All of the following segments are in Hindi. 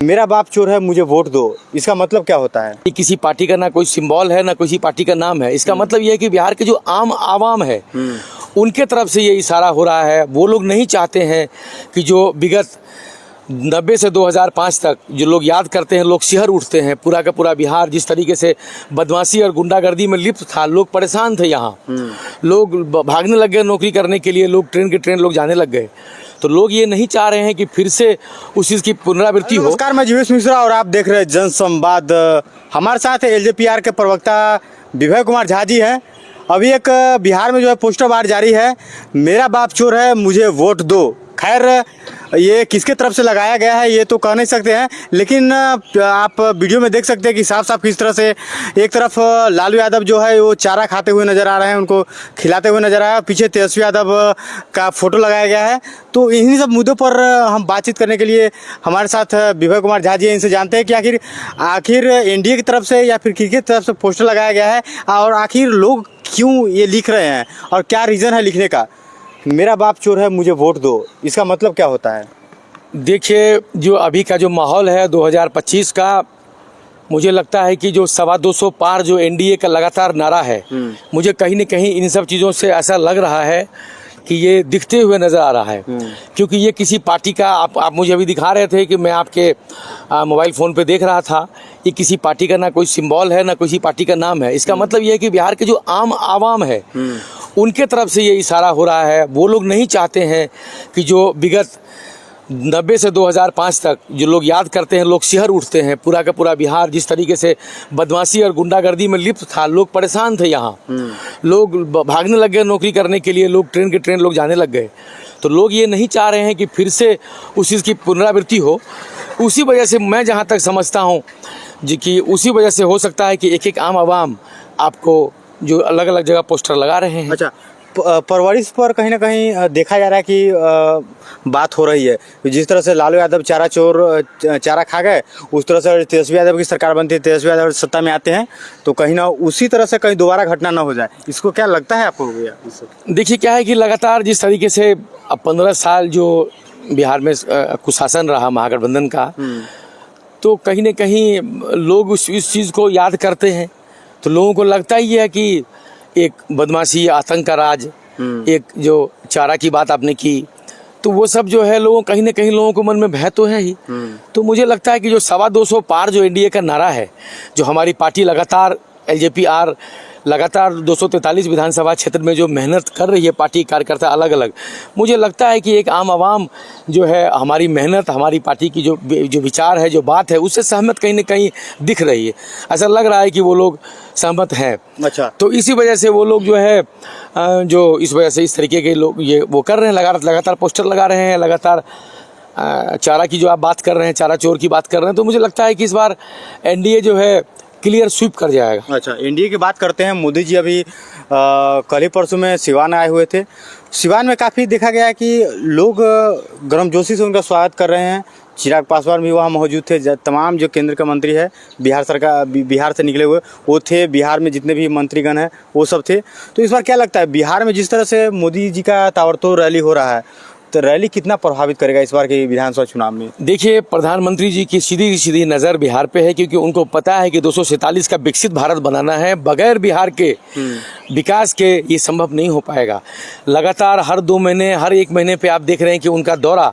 मेरा बाप चोर है, मुझे वोट दो, इसका मतलब क्या होता है? ये किसी पार्टी का ना कोई सिंबल है, ना किसी पार्टी का नाम है। इसका मतलब ये है कि बिहार के जो आम आवाम है उनके तरफ से ये इशारा हो रहा है। वो लोग नहीं चाहते हैं कि जो विगत 90 से 2005 तक जो लोग याद करते हैं, लोग शिहर उठते हैं। पूरा का पूरा बिहार जिस तरीके से बदमाशी और गुंडागर्दी में लिप्त था, लोग परेशान थे। यहाँ लोग भागने लग गए नौकरी करने के लिए, लोग ट्रेन के ट्रेन लोग जाने लग गए। तो लोग ये नहीं चाह रहे हैं कि फिर से उस चीज़ की पुनरावृत्ति हो। नमस्कार, मैं जीवेश मिश्रा और आप देख रहे हैं जनसंवाद। हमारे साथ एलजेपीआर के प्रवक्ता विभय कुमार झा जी हैं। अभी एक बिहार में जो है पोस्टर बार जारी है, मेरा बाप चोर है, मुझे वोट दो। खैर, ये किसके तरफ से लगाया गया है ये तो कह नहीं सकते हैं, लेकिन आप वीडियो में देख सकते हैं कि साफ साफ किस तरह से एक तरफ लालू यादव जो है वो चारा खाते हुए नजर आ रहे हैं, उनको खिलाते हुए नजर आ रहा है। पीछे तेजस्वी यादव का फोटो लगाया गया है। तो इन्हीं सब मुद्दों पर हम बातचीत करने के लिए हमारे साथ विभय कुमार झा जी हैं। इनसे जानते हैं कि आखिर एनडीए की तरफ से या फिर किसकी तरफ से पोस्टर लगाया गया है, और आखिर लोग क्यों ये लिख रहे हैं और क्या रीज़न है लिखने का। मेरा बाप चोर है, मुझे वोट दो, इसका मतलब क्या होता है? देखिए, जो अभी का जो माहौल है 2025 का, मुझे लगता है कि जो 225 पार जो एनडीए का लगातार नारा है, मुझे कहीं न कहीं इन सब चीज़ों से ऐसा लग रहा है कि ये दिखते हुए नज़र आ रहा है। क्योंकि ये किसी पार्टी का, आप मुझे अभी दिखा रहे थे कि मैं आपके मोबाइल फ़ोन पे देख रहा था, ये किसी पार्टी का ना कोई सिंबल है, ना किसी पार्टी का नाम है। इसका मतलब ये है कि बिहार के जो आम आवाम है उनके तरफ से ये इशारा हो रहा है। वो लोग नहीं चाहते हैं कि जो विगत 90 से 2005 तक जो लोग याद करते हैं, लोग शिहर उठते हैं। पूरा का पूरा बिहार जिस तरीके से बदमाशी और गुंडागर्दी में लिप्त था, लोग परेशान थे। यहाँ लोग भागने लग गए नौकरी करने के लिए, लोग ट्रेन के ट्रेन लोग जाने लग गए। तो लोग ये नहीं चाह रहे हैं कि फिर से उस चीज़ की पुनरावृत्ति हो। उसी वजह से मैं जहाँ तक समझता हूँ जी कि उसी वजह से हो सकता है कि एक एक आम आवाम आपको जो अलग अलग जगह पोस्टर लगा रहे हैं। अच्छा, परवरिश पर कहीं ना कहीं देखा जा रहा है कि बात हो रही है। जिस तरह से लालू यादव चारा खा गए, उस तरह से तेजस्वी यादव की सरकार बनती है, तेजस्वी यादव सत्ता में आते हैं, तो कहीं ना उसी तरह से कहीं दोबारा घटना ना हो जाए। इसको क्या लगता है आपको? देखिए, क्या है कि लगातार जिस तरीके से अब 15 साल जो बिहार में कुशासन रहा महागठबंधन का, तो कहीं ना कहीं लोग इस चीज़ को याद करते हैं। तो लोगों को लगता ही है कि एक बदमाशी, आतंक का राज, एक जो चारा की बात आपने की, तो वो सब जो है लोगों कहीं ना कहीं लोगों को मन में भय तो है ही। तो मुझे लगता है कि जो 225 पार जो एनडीए का नारा है, जो हमारी पार्टी लगातार एलजेपीआर लगातार 243 विधानसभा क्षेत्र में जो मेहनत कर रही है पार्टी कार्यकर्ता अलग अलग, मुझे लगता है कि एक आम आवाम जो है हमारी मेहनत, हमारी पार्टी की जो विचार है, जो बात है, उससे सहमत कहीं ना कहीं दिख रही है। ऐसा लग रहा है कि वो लोग सहमत हैं। अच्छा, तो इसी वजह से वो लोग जो है जो इस वजह से इस तरीके के लोग ये वो कर रहे हैं, लगातार पोस्टर लगा रहे हैं, लगातार चारा की जो आप बात कर रहे हैं, चारा चोर की बात कर रहे हैं। तो मुझे लगता है कि इस बार एनडीए जो है क्लियर स्वीप कर जाएगा। अच्छा, एनडीए की बात करते हैं। मोदी जी अभी कल ही परसों में सिवान आए हुए थे। सिवान में काफ़ी देखा गया कि लोग गर्मजोशी से उनका स्वागत कर रहे हैं। चिराग पासवान भी वहाँ मौजूद थे। तमाम जो केंद्र का मंत्री है, बिहार से निकले हुए वो थे। बिहार में जितने भी मंत्रीगण हैं वो सब थे। तो इस बार क्या लगता है, बिहार में जिस तरह से मोदी जी का ताबड़तोड़ रैली हो रहा है, तो रैली कितना प्रभावित करेगा इस बार के विधानसभा चुनाव में? देखिए, प्रधानमंत्री जी की सीधी सीधी नज़र बिहार पे है, क्योंकि उनको पता है कि 247 का विकसित भारत बनाना है। बगैर बिहार के विकास के ये संभव नहीं हो पाएगा। लगातार हर 2 महीने, हर 1 महीने पे आप देख रहे हैं कि उनका दौरा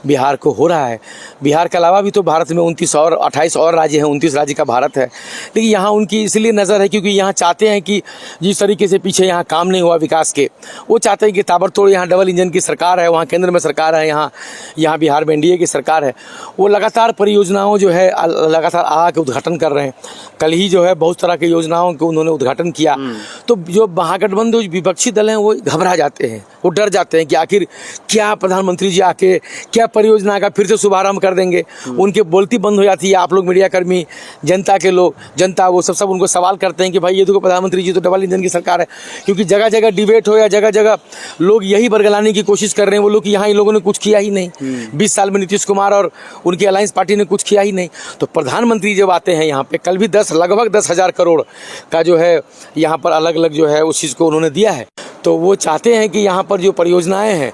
बिहार को हो रहा है। बिहार के अलावा भी तो भारत में 28 और राज्य हैं, 29 राज्य का भारत है। लेकिन यहाँ उनकी इसलिए नज़र है क्योंकि यहाँ चाहते हैं कि जिस तरीके से पीछे यहाँ काम नहीं हुआ विकास के, वो चाहते हैं कि ताबड़तोड़ यहाँ डबल इंजन की सरकार है, वहाँ केंद्र में सरकार है, यहाँ बिहार में एनडीए की सरकार है। वो लगातार परियोजनाओं जो है लगातार आके उद्घाटन कर रहे हैं। कल ही जो है बहुत तरह की योजनाओं को उन्होंने उद्घाटन किया। तो जो महागठबंधन विपक्षी दल हैं वो घबरा जाते हैं, वो डर जाते हैं कि आखिर क्या प्रधानमंत्री जी आके क्या परियोजना का फिर से शुभारंभ कर देंगे। उनके बोलती बंद हो जाती है। आप लोग मीडिया कर्मी, जनता के लोग, जनता वो सब उनको सवाल करते हैं कि भाई ये तो प्रधानमंत्री जी तो डबल इंजन की सरकार है। क्योंकि जगह जगह डिबेट हो या जगह जगह लोग यही बरगलाने की कोशिश कर रहे हैं वो लोग कि यहाँ इन लोगों ने कुछ किया ही नहीं। 20 साल में नीतीश कुमार और उनकी अलायंस पार्टी ने कुछ किया ही नहीं। तो प्रधानमंत्री जब आते हैं यहाँ पे, कल भी लगभग 10,000 करोड़ का जो है यहाँ पर अलग अलग जो है उस चीज़ को उन्होंने दिया है। तो वो चाहते हैं कि यहाँ पर जो परियोजनाएं हैं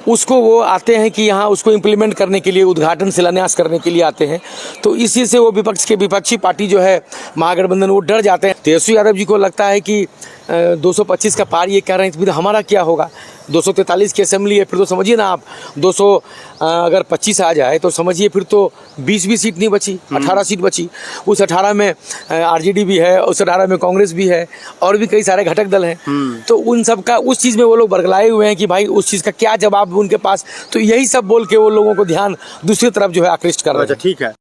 उसको वो आते हैं कि यहाँ उसको इम्प्लीमेंट करने के लिए, उद्घाटन शिलान्यास करने के लिए आते हैं। तो इसी से वो विपक्षी पार्टी जो है महागठबंधन, वो डर जाते हैं। तेजस्वी यादव जी को लगता है कि 225 का पार ये कह रहे हैं, तो फिर हमारा क्या होगा? 243 की असेंबली है, फिर तो समझिए ना आप 200 अगर 25 आ जाए तो समझिए फिर तो 20 भी सीट नहीं बची, 18 सीट बची। उस 18 में आरजेडी भी है, उस 18 में कांग्रेस भी है, और भी कई सारे घटक दल हैं। तो उन सब का उस चीज़ में वो लोग बरगलाए हुए हैं कि भाई उस चीज़ का क्या जवाब उनके पास। तो यही सब बोल के वो लोगों को ध्यान दूसरी तरफ जो है आकृष्ट कर रहे हैं। अच्छा, ठीक है।